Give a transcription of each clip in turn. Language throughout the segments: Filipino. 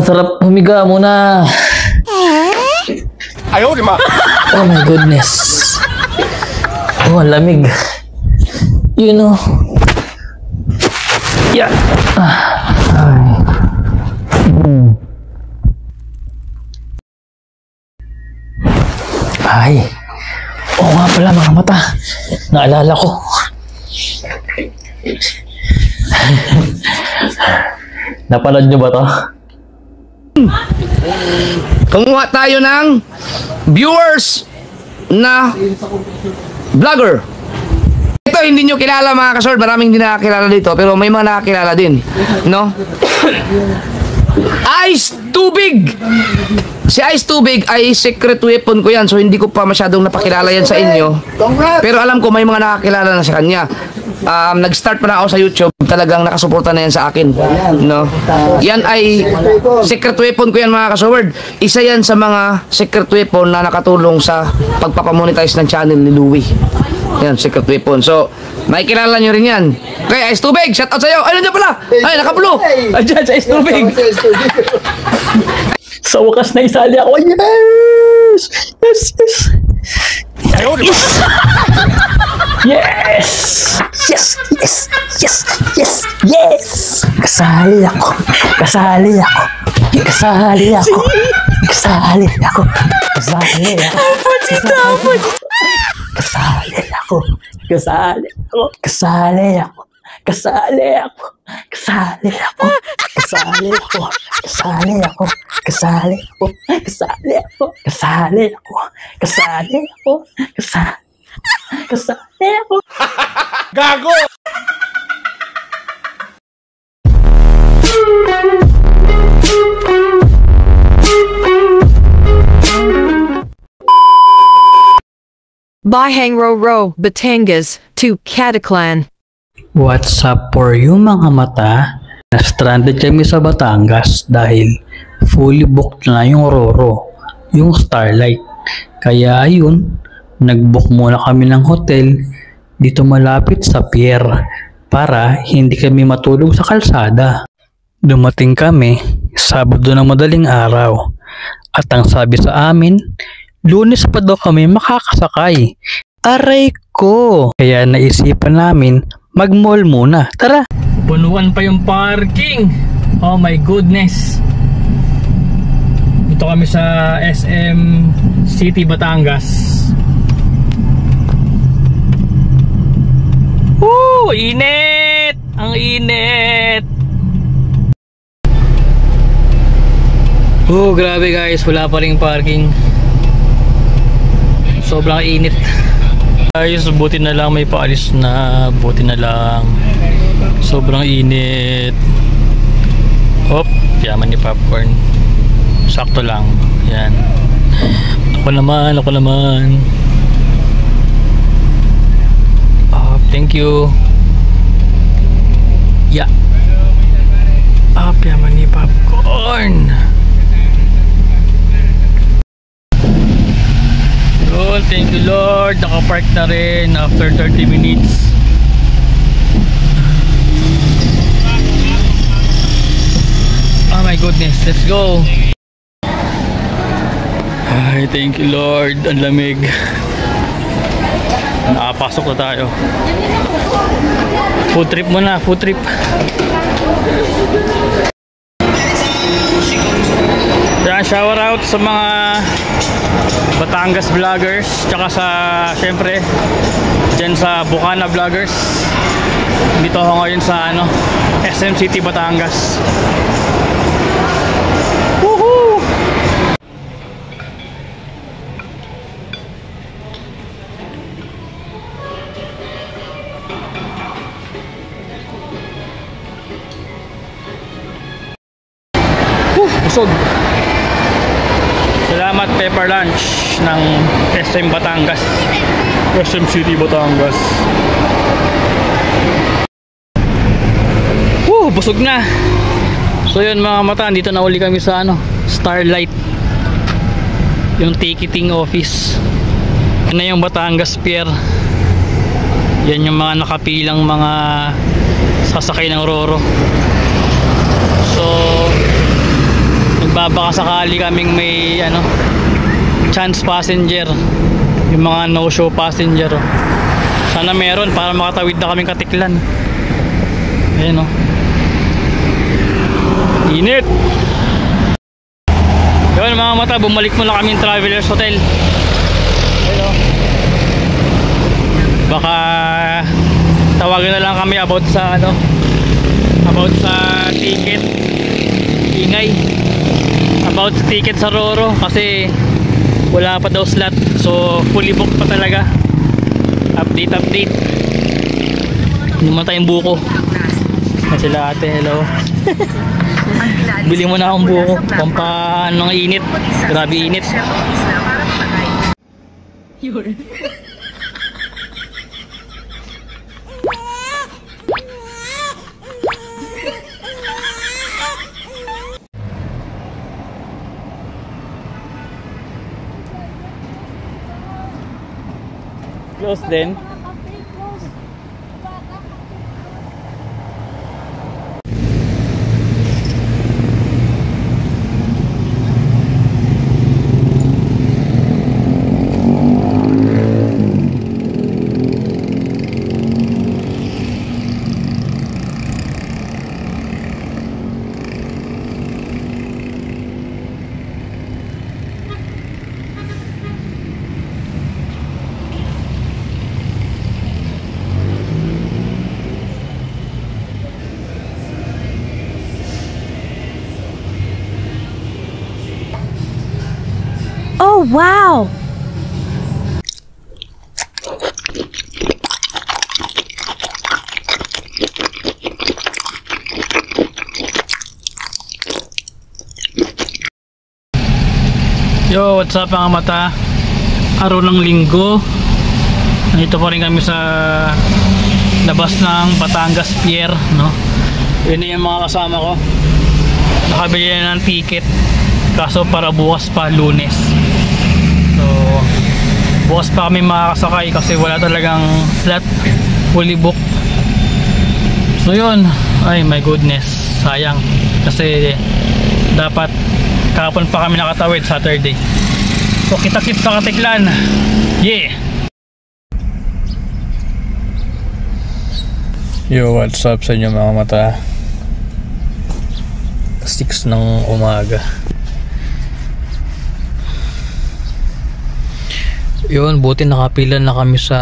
Sarap humiga muna. Ayaw, di ma. Oh my goodness. Oh, ang lamig. You know. Yeah. Ay. Oo nga pala mga mata. Naalala ko. Napanood nyo ba to? Kumuha tayo ng viewers na vlogger. Ito hindi nyo kilala mga kasord, maraming hindi nakakilala dito, pero may mga nakakilala din, no? Ice Tubig! Si Ice Tubig ay secret weapon ko yan, so hindi ko pa masyadong napakilala yan sa inyo. Pero alam ko may mga nakakilala na sa kanya. Nag-start pa na ako sa YouTube, talagang nakasuporta na yan sa akin, no? Yan ay secret weapon ko yan mga kasord. Isa yan sa mga secret weapon na nakatulong sa pagpapamonetize ng channel ni Louie. Yan, secret weapon. So, makikilala nyo rin yan. Okay, Ice Tubig, shout out sa'yo. Ay, nandiyan pala. Ay, naka-blue. Andiyan sa Ice Tubig. Sa wakas na isali ako. Yes! Yes! Yes! Yes! Yes! Yes! Yes! Yes! Yes! Kasali ako. Kasali ako. Kasali ako. Kasali ako. Kasali ako. Kasali ako. Kasali ako. Kasali ako. Kasali ako. Kasali ako. Kasali ako. Kasali ako. Kasali ako. Kasali ako. Kasali ako. Kasali ako. Kasali ako. Gago! Bahang Ro, Batangas, to Cataclan. What's up for you mga mata? Na-stranded kami sa Batangas dahil fully booked na yung Roro, yung Starlight. Kaya ayun, nag-book muna kami ng hotel dito malapit sa pier para hindi kami matulog sa kalsada. Dumating kami Sabado ng madaling araw at ang sabi sa amin, Lunes pa daw kami makakasakay. Aray ko! Kaya naisipan namin mag-mall muna. Tara! Punuan pa yung parking. Oh my goodness. Dito kami sa SM City, Batangas. Woo! Init! Ang init! Oh, grabe guys. Wala pa ring parking. Sobrang init. Guys, buti na lang may paalis na. Buti na lang. Sobrang init. Hop, yaman ni popcorn. Sakto lang. Yan. Ako naman. Oh, thank you. Yeah. Up, yaman ni popcorn. Oh, thank you Lord. Nakapark na rin after 30 minutes. Oh my goodness, let's go. Ay, thank you Lord. Ang lamig. Nakapasok na tayo. Food trip muna, food trip. Yan, shower out sa mga Batangas vloggers, tsaka sa syempre dyan sa Bukana vloggers. Dito ako ngayon sa SM City, Batangas. Woohoo! Busog. Salamat Pepper Lunch ng SM Batangas, SM City Batangas. Busog na. So yun mga mata, dito na uli kami sa Starlight, yung ticketing office. Yan na yung Batangas Pier. Yan yung mga nakapilang mga sasakay ng Roro. So nagbabaka sakali kaming may chance passenger, yung mga no show passenger. Sana meron para makatawid na kaming Katiklan. Ayan init. Yun mga mata, bumalik muna kaming Travelers Hotel. Ayan baka tawagan na lang kami about sa ticket. Ingay about sa ticket sa Roro kasi wala pa daw slot, so fully booked pa talaga. Update hindi mo tayong buko na sila ate. Hello. Bili mo na akong buko pampaano ng init, grabe init. Close din. Oh, wow! Yo, what's up mga mata? Araw ng linggo. Nandito pa rin kami sa labas ng Batangas Pier, no? Yun yung mga kasama ko. Nakabili na ng ticket. Kaso para bukas pa, Lunes. So bukas pa kami makakasakay kasi wala talagang slot, fully booked. So yun, ay my goodness, sayang kasi dapat kahapon pa kami nakatawid, Saturday. So kita-kit sa Katiklan. Yeah. Yo, what's up sa inyo mga mata? 6 ng umaga. Yun, buti nakapila na kami sa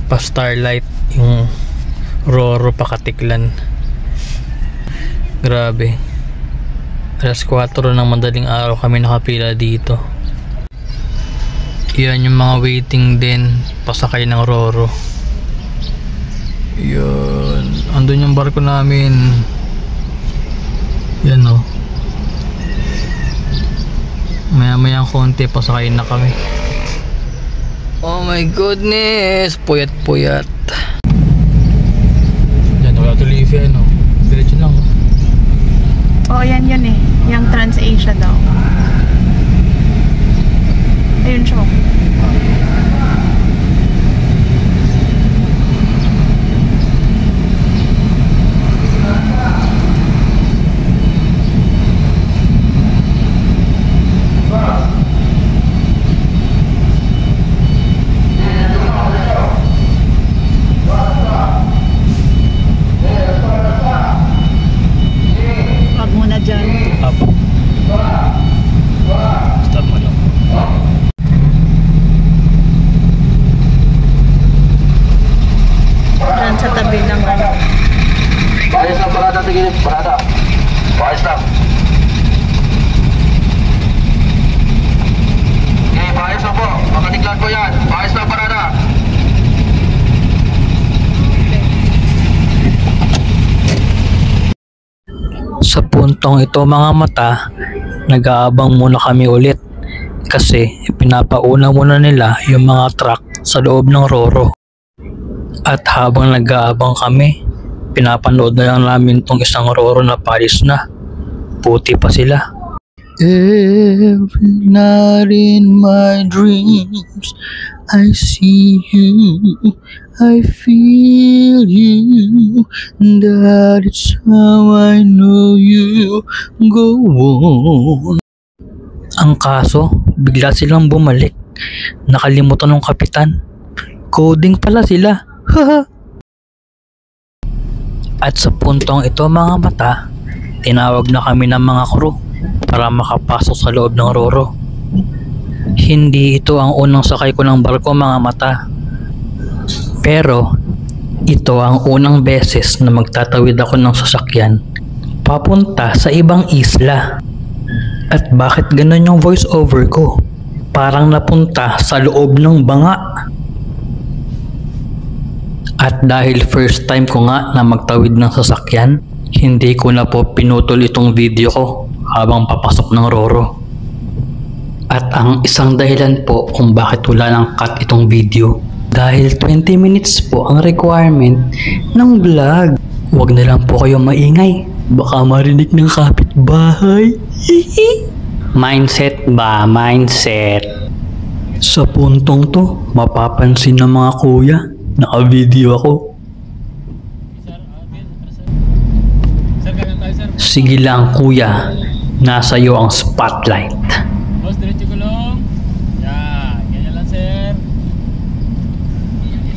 pa-Starlight, yung Roro pa Katiklan. Grabe, alas 4 ng madaling araw kami nakapila dito. Yan yung mga waiting din pasakay ng Roro. Yun, andun yung barko namin. Yan maya maya konti pasakay na kami. Oh my goodness, puyat-puyat. Yan, wala tuloy yung diretso lang. Oh, yan yun eh. Yung Trans-Asia daw. Ayun siya. Parada. Paayos lang. Okay, paayos lang po. Makatiklan po yan. Paayos lang, parada. Sa puntong ito mga mata, nag-aabang muna kami ulit kasi pinapauna muna nila yung mga truck sa loob ng Roro. At habang nag-aabang kami, pinapanood na lang namin tong isang Roro na palis na. Puti pa sila. Every night in my dreams I see you, I feel you, that is how I know you. Go on. Ang kaso, bigla silang bumalik. Nakalimutan ng kapitan. Coding pala sila. Haha. At sa puntong ito mga mata, tinawag na kami ng mga crew para makapasok sa loob ng Roro. Hindi ito ang unang sakay ko ng barko mga mata. Pero ito ang unang beses na magtatawid ako ng sasakyan papunta sa ibang isla. At bakit ganun yung voice over ko? Parang napunta sa loob ng banga. At dahil first time ko nga na magtawid ng sasakyan, hindi ko na po pinutol itong video ko habang papasok ng Roro. At ang isang dahilan po kung bakit wala nang cut itong video, dahil 20 minutes po ang requirement ng vlog. Huwag na lang po kayo maingay, baka marinig ng kapitbahay. Mindset ba? Mindset. Sa puntong to, mapapansin ng mga kuya, naka-video ako. Sige lang kuya, nasa iyo ang spotlight. Boss, diretso gulong. Yan, ganyan lang sir.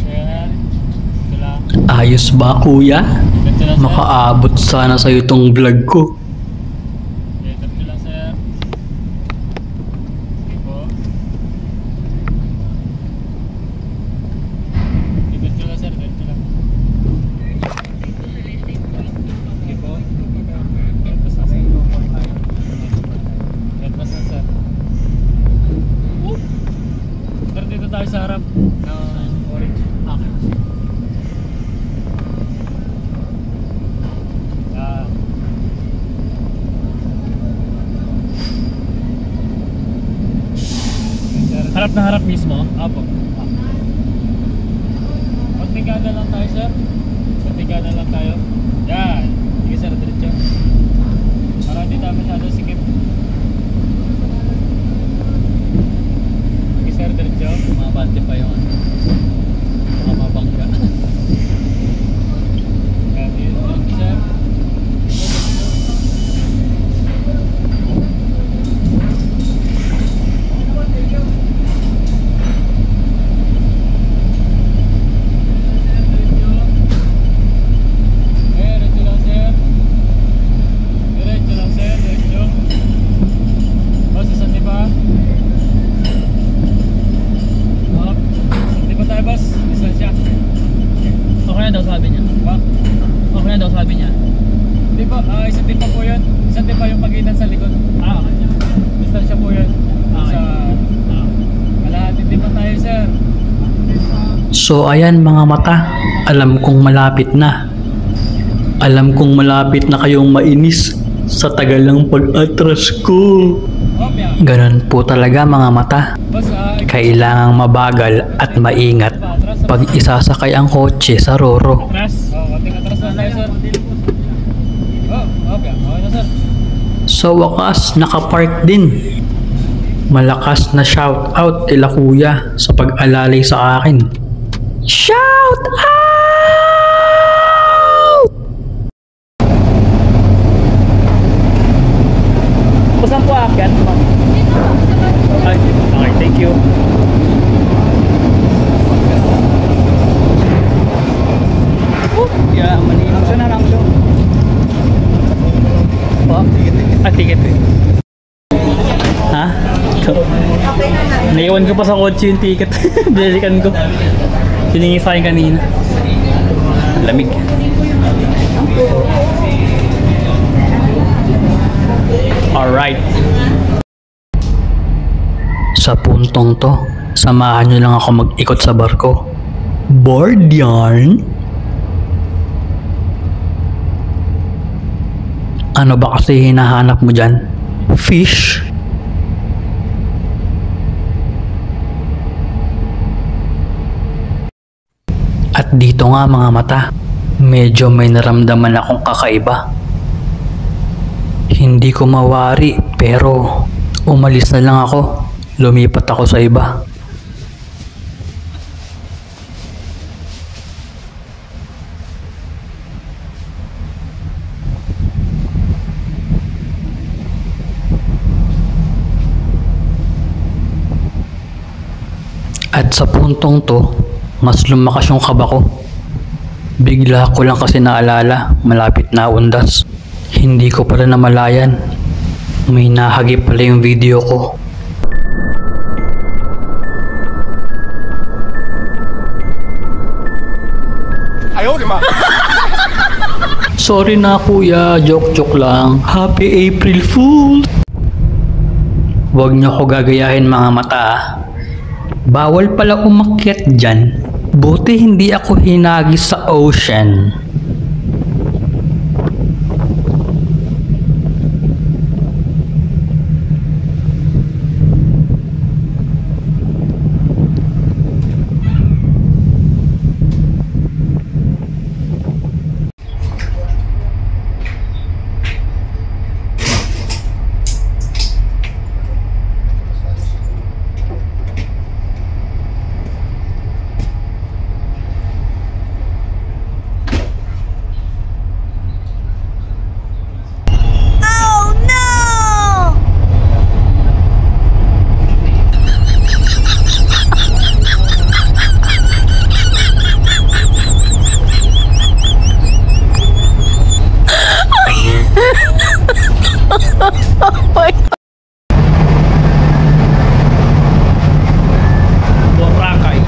Sir, ito lang. Ayos ba kuya? Diretso lang sir. Makaabot sana sa iyo tong vlog ko. Okay, diretso lang sir. Sige po. Diretso lang sir, diretso lang. Sige po. Lepos na sir. Lepos na sir. Sir, dito tayo sa harap ng orange. Okay. Yan. Sir, harap na harap mismo? Apo. Pagtigada lang tayo sir. Pagtigada lang tayo. Yan. Sige sir, diretso. Para hindi tayo masyado sikip. Sige sir, diretso. Mabante pa yung mga mabangga. Yan, diretso sir. Diretso lang sir. Diretso lang sir, diretso. Boss, isang di ba? Up. Di ba tayo boss? Distansya. Okay na daw sabi niya. Ba? Okay na daw sabi niya. Di ba? Isang di pa po yun. Isang di pa yung pagitan sa likod. Okay. Distansya po yun. Okay. Sa kalahati di ba tayo sir? So ayan mga mata, alam kong malapit na. Alam kong malapit na kayong mainis sa tagal ng pag-atras ko. Opya. Ganun po talaga mga mata. Boss, Kailangang mabagal at maingat pag isasakay ang kotse sa Roro. atras. Konting atras lang tayo sir. Opya. Okay na sir. Sa wakas, nakapark din. Malakas na shout out kila kuya sa pag-alalay sa akin. Shout out! Saan po aakyat? Okay, okay, thank you. Yeah, manino. Action na lang siya. Po? Ticket eh. Ha? Naiwan ko pa sa kotse yung ticket. Binalikan ko. Hiningi sa akin kanina. Lamig. Alright. Sa puntong to, samahan nyo lang ako mag-ikot sa barko. Bored yarn? Ano ba kasi hinahanap mo dyan? Fish? At dito nga mga mata, medyo may naramdaman akong kakaiba. Hindi ko mawari pero umalis na lang ako. Lumipat ako sa iba. At sa puntong to, mas lumakas yung kaba ko. Bigla ko lang kasi naalala, malapit na undas. Hindi ko pala namalayan. May nahagip pala yung video ko. Sorry na kuya, joke lang. Happy April Fool! Huwag niyo ko gagayahin mga mata ah. Bawal pala umakyat dyan. Buti hindi ako hinagis sa ocean. Boracay.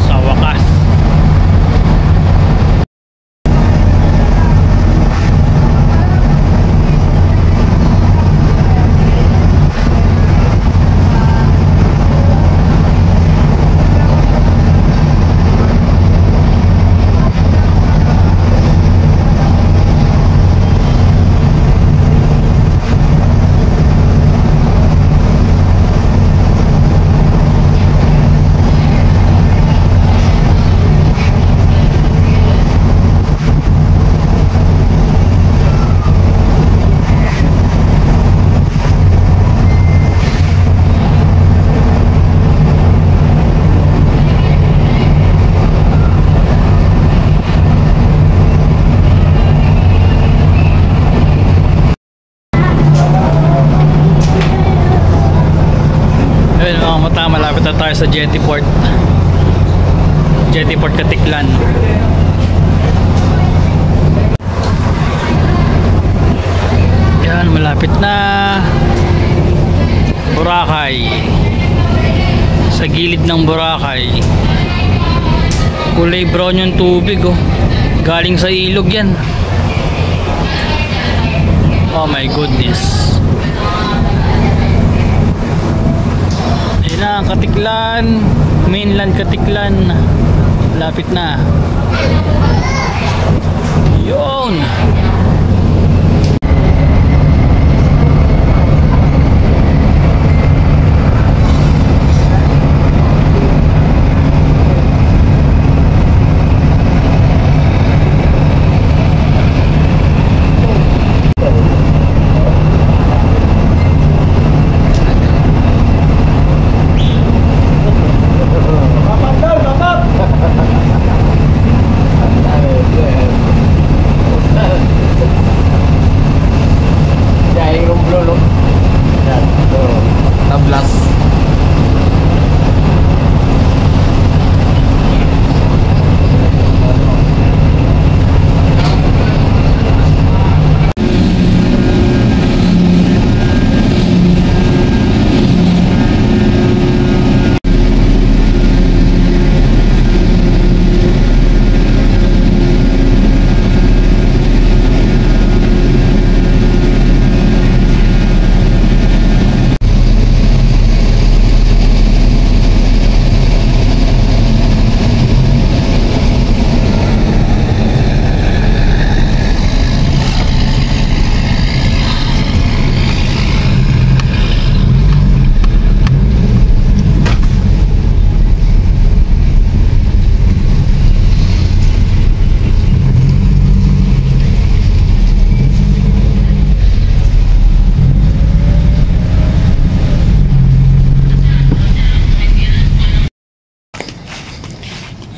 Sa wakas. Ayun mga mata, malapit na tayo sa Jetty Port. Jetty Port Katiklan. Yan, malapit na. Boracay. Sa gilid ng Boracay. Kulay brown yung tubig oh. Galing sa ilog yan. Oh my goodness. Na Katiklan, mainland Katiklan, lapit na. Yun.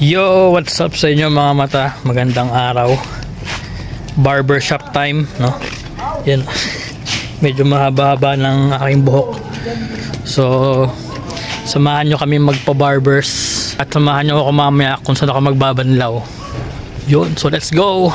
Yo, what's up sa inyo mga mata? Magandang araw. Barbershop time, no? Yan. Medyo mahaba-haba ng aking buhok. So, samahan nyo kami magpa-barbers. At samahan nyo ako mamaya kung saan ako magbabanlaw. Yun, so let's go!